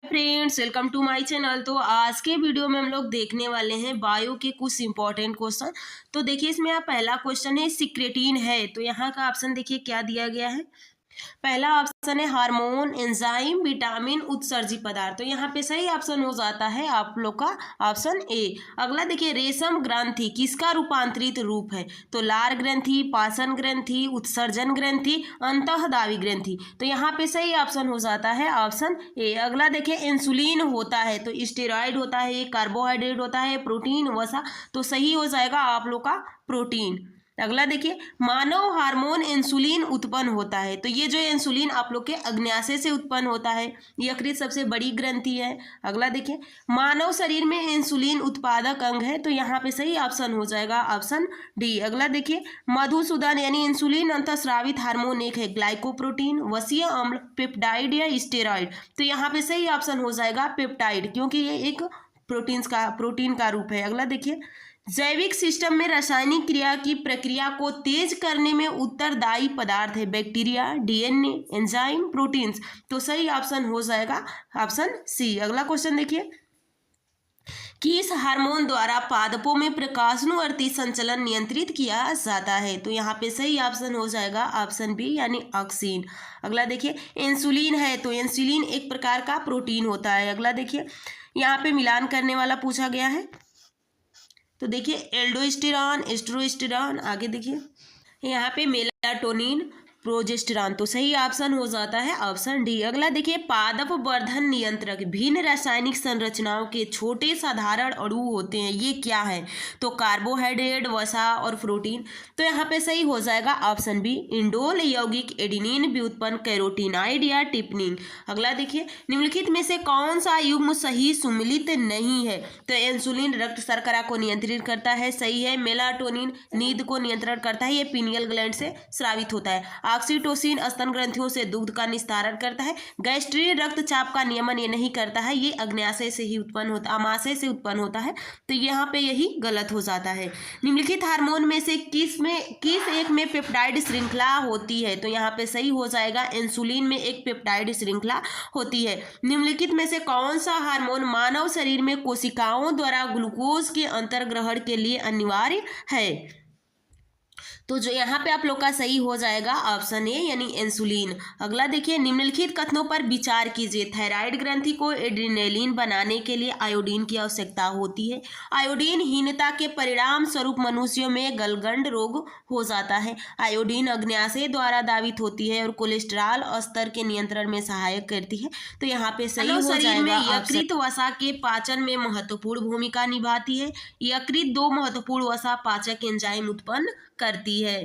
Friends, welcome to my channel. तो आज के वीडियो में हम लोग देखने वाले हैं बायो के कुछ इंपॉर्टेंट क्वेश्चन। तो देखिए, इसमें आप पहला क्वेश्चन है सिक्रेटिन है, तो यहाँ का ऑप्शन देखिए क्या दिया गया है। पहला ऑप्शन है हार्मोन, एंजाइम, विटामिन, उत्सर्जी पदार्थ। तो यहाँ पे सही ऑप्शन हो जाता है आप लोग का ऑप्शन ए। अगला देखिए, रेशम ग्रंथि किसका रूपांतरित रूप है। तो लार ग्रंथि, पाचन ग्रंथि, उत्सर्जन ग्रंथि, अंतःदावी ग्रंथि। तो यहाँ पे सही ऑप्शन हो जाता है ऑप्शन ए। अगला देखिए, इंसुलिन होता है तो स्टेरॉइड होता है, कार्बोहाइड्रेट होता है, प्रोटीन, वसा। तो सही हो जाएगा आप लोग का प्रोटीन। अगला देखिए, मानव हार्मोन इंसुलिन उत्पन्न होता है। तो ये जो इंसुलिन आप लोग के अग्न्याशय से उत्पन्न होता है, यकृत सबसे बड़ी ग्रंथि है। अगला देखिए, मानव शरीर में इंसुलिन उत्पादक अंग है। तो यहाँ पे सही ऑप्शन हो जाएगा ऑप्शन डी। अगला देखिए, मधुसूदन यानी इंसुलिन अंतःस्रावित हार्मोन एक है, ग्लाइकोप्रोटीन, वसीय अम्ल, पेप्टाइड या स्टेरॉइड। तो यहाँ पे सही ऑप्शन हो जाएगा पेप्टाइड, क्योंकि ये एक प्रोटीन का रूप है। अगला देखिए, जैविक सिस्टम में रासायनिक क्रिया की प्रक्रिया को तेज करने में उत्तरदायी पदार्थ है, बैक्टीरिया, डीएनए, एंजाइम, प्रोटीन्स। तो सही ऑप्शन हो जाएगा ऑप्शन सी। अगला क्वेश्चन देखिए, किस हार्मोन द्वारा पादपों में प्रकाशनुवर्ती संचलन नियंत्रित किया जाता है। तो यहाँ पे सही ऑप्शन हो जाएगा ऑप्शन बी यानी ऑक्सीन। अगला देखिए, इंसुलिन है तो इंसुलिन एक प्रकार का प्रोटीन होता है। अगला देखिए, यहाँ पे मिलान करने वाला पूछा गया है। तो देखिए, एल्डोस्टेरॉन, एस्ट्रोस्टेरॉन, आगे देखिए यहाँ पे मेलाटोनिन, प्रोजेस्टेरॉन। तो सही ऑप्शन हो जाता है ऑप्शन डी। अगला देखिए, पादप वर्धन नियंत्रक भिन्न रासायनिक संरचनाओं के छोटे साधारण अणु होते हैं, ये क्या है। तो कार्बोहाइड्रेट, वसा और प्रोटीन। तो यहाँ पे सही हो जाएगा ऑप्शन बी, इंडोल यौगिक, एडिनिन व्युत्पन्न, कैरोटीनाइड या टिप्निन। अगला देखिए, निम्नलिखित में से कौन सा युग्म सही सुमिलित नहीं है। तो इंसुलिन रक्त शर्करा को नियंत्रित करता है, सही है। मेलाटोनिन नींद को नियंत्रण करता है, ये पीनियल ग्लैंड से स्रावित होता है। ऑक्सीटोसिन स्तन ग्रंथियों से दूध का निस्तारण करता है। गैस्ट्रिन रक्तचाप का नियमन ये नहीं करता है, ये अग्न्याशय से ही उत्पन्न होता, आमाशय से उत्पन्न होता है। तो यहाँ पे यही गलत हो जाता है। निम्नलिखित हार्मोन में से किस एक में पेप्टाइड श्रृंखला होती है। तो यहाँ पे सही हो जाएगा, इंसुलिन में एक पेप्टाइड श्रृंखला होती है। निम्नलिखित में से कौन सा हार्मोन मानव शरीर में कोशिकाओं द्वारा ग्लूकोज के अंतर्ग्रहण के लिए अनिवार्य है। तो जो यहाँ पे आप लोग का सही हो जाएगा ऑप्शन ए यानी इंसुलिन। अगला देखिए, निम्नलिखित कथनों पर विचार कीजिए। थायराइड ग्रंथि को एड्रेनलिन बनाने के लिए आयोडीन की आवश्यकता होती है। आयोडीन हीनता के परिणाम स्वरूप मनुष्यों में गलगंड रोग हो जाता है। आयोडीन अग्न्याशय द्वारा दावित होती है और कोलेस्ट्रॉल स्तर के नियंत्रण में सहायक करती है। तो यहाँ पे सही हो जाएगा। यकृत वसा के पाचन में महत्वपूर्ण भूमिका निभाती है। यकृत दो महत्वपूर्ण वसा पाचक एंजाइम उत्पन्न करती है।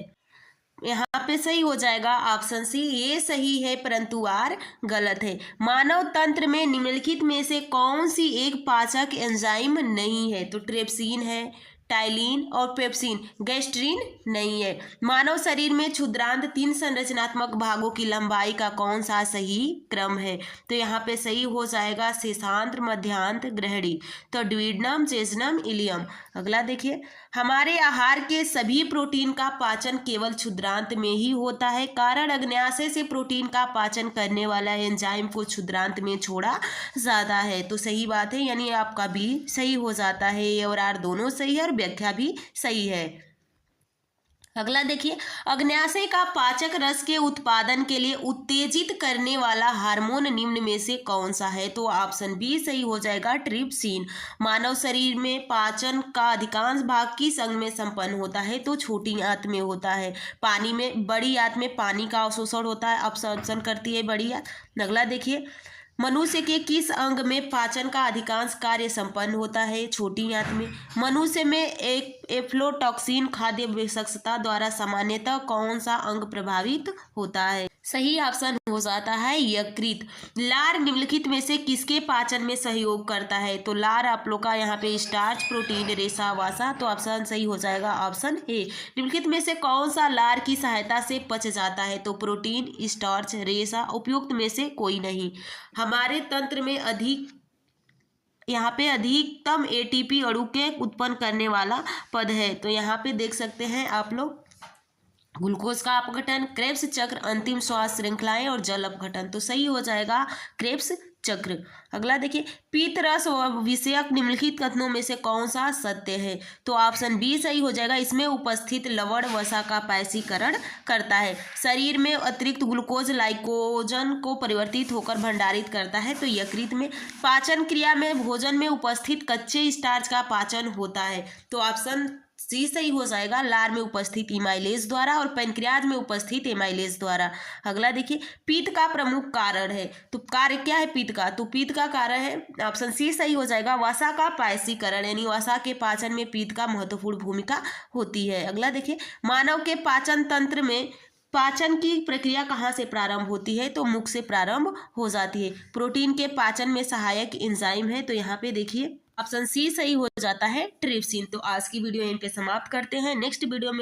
यहाँ पे सही हो जाएगा ऑप्शन सी, ये सही है परंतु आर गलत है। मानव तंत्र में निम्नलिखित में से कौन सी एक पाचक एंजाइम नहीं है। तो ट्रिप्सिन है, टाइलिन और पेप्सिन। गैस्ट्रिन नहीं है। मानव शरीर में क्षुद्रांत 3 संरचनात्मक भागों की लंबाई का कौन सा सही क्रम है। तो यहाँ पे सही हो जाएगा शेषांत्र, मध्यांत, ग्रहणी। तो ड्यूोडेनम, जेजुनम, इलियम। अगला देखिए, हमारे आहार के सभी प्रोटीन का पाचन केवल क्षुद्रांत में ही होता है, कारण अग्न्याशय से प्रोटीन का पाचन करने वाला एंजाइम को क्षुद्रांत में छोड़ा जाता है। तो सही बात है, यानी आपका भी सही हो जाता है। ए और आर दोनों सही है और व्याख्या भी सही है। अगला देखिए, अग्न्याशय का पाचक रस के उत्पादन के लिए उत्तेजित करने वाला हार्मोन निम्न में से कौन सा है। तो ऑप्शन बी सही हो जाएगा, ट्रिप्सिन। मानव शरीर में पाचन का अधिकांश भाग किस अंग में संपन्न होता है। तो छोटी आंत में होता है। पानी में, बड़ी आंत में पानी का अवशोषण होता है, अवशोषण करती है बड़ी आंत। अगला देखिए, मनुष्य के किस अंग में पाचन का अधिकांश कार्य संपन्न होता है। छोटी आंत में। मनुष्य में एक एफ्लोटॉक्सिन खाद्य विषाक्तता द्वारा सामान्यतः कौन सा अंग प्रभावित होता है। सही ऑप्शन हो जाता है यकृत। लार निम्नलिखित में से किसके पाचन में सहयोग करता है। तो लार आप लोग का यहाँ पे स्टार्च, प्रोटीन, रेशा, वसा। तो ऑप्शन सही हो जाएगा ऑप्शन ए। निम्नलिखित में से कौन सा लार की सहायता से पच जाता है। तो प्रोटीन, स्टार्च, रेशा। उपयुक्त में से कोई नहीं। हमारे तंत्र में यहाँ पे अधिकतम एटीपी अणु के उत्पन्न करने वाला पद है। तो यहाँ पे देख सकते हैं आप लोग, ग्लूकोज का अपघटन, क्रेब्स चक्र, अंतिम श्वास श्रृंखलाएं और जल अपघटन। तो सही हो जाएगा क्रेब्स चक्र। अगला देखिए, पीत रस विषयक निम्नलिखित कथनों में से कौन सा सत्य है? तो ऑप्शन बी सही हो जाएगा। इसमें उपस्थित लवण वसा का पायसीकरण करता है। शरीर में अतिरिक्त ग्लूकोज लाइकोजन को परिवर्तित होकर भंडारित करता है। तो यकृत में पाचन क्रिया में भोजन में उपस्थित कच्चे स्टार्च का पाचन होता है। तो ऑप्शन सी सही हो जाएगा, लार में उपस्थित इमाइलेज द्वारा और पैनक्रियाज में उपस्थित एमाइलेज द्वारा। अगला देखिए, पीत का प्रमुख कारण है। तो कार्य क्या है पीत का? तो पीत का कारण है, ऑप्शन सी सही हो जाएगा, वसा का पायसीकरण, यानी वसा के पाचन में पीत का महत्वपूर्ण भूमिका होती है। अगला देखिए, मानव के पाचन तंत्र में पाचन की प्रक्रिया कहाँ से प्रारंभ होती है? तो मुख से प्रारंभ हो जाती है। प्रोटीन के पाचन में सहायक एंजाइम है। तो यहाँ पे देखिए ऑप्शन सी सही हो जाता है, ट्रिप्सिन। तो आज की वीडियो यहीं पे समाप्त करते हैं। नेक्स्ट वीडियो में